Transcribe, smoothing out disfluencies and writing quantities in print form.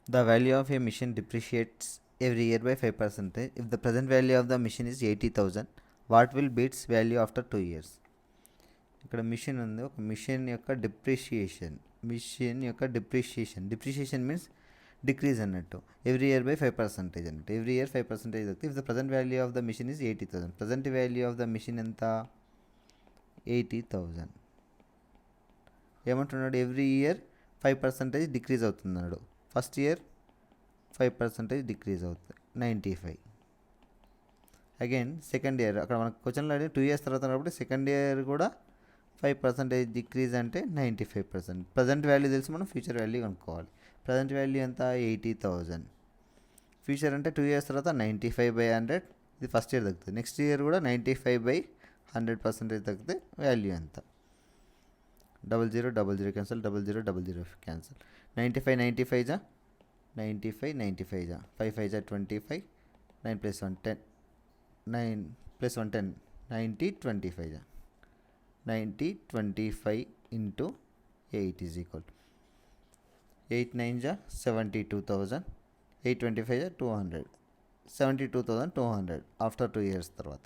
The value of a machine depreciates every year by 5%. If the present value of the machine is 80,000, what will be its value after 2 years? ఇక్కడ machine ఉంది. ఒక machine యొక్క depreciation means decrease అన్నట్టు. Every year by 5% అన్నట్టు. Every year 5% అవుతుంది. If the present value of the machine is 80,000. Present value of the machine ఎంత? 80,000. ఏమంటున్నాడు? Every year 5% decrease అవుతున్నాడు. ఫస్ట్ ఇయర్ 5% డిక్రీజ్ అవుతుంది, 95. అగైన్ సెకండ్ ఇయర్, అక్కడ మనకు క్వశ్చన్లో 2 years తర్వాత కాబట్టి సెకండ్ ఇయర్ కూడా 5% డిక్రీజ్ అంటే 95%. ప్రజెంట్ వాల్యూ తెలిసి మనం ఫ్యూచర్ వాల్యూ కనుక్కోవాలి. ప్రజెంట్ వాల్యూ ఎంత? 80,000. ఫ్యూచర్ అంటే 2 years తర్వాత 95/100. ఇది ఫస్ట్ ఇయర్ తగ్గుతుంది. నెక్స్ట్ ఇయర్ కూడా 95/100% తగ్గితే వాల్యూ ఎంత? 0000 క్యాన్సల్, 0000 క్యాన్సల్. 95 జా 95 జా 5 జా 25, 9 + 1 10, 9 + 1 10, 90 25 జా 90 25 into 8 is equal to 8 9 జా 72,000, 8 25 జా 200, 72,200 ఆఫ్టర్ 2 years తర్వాత.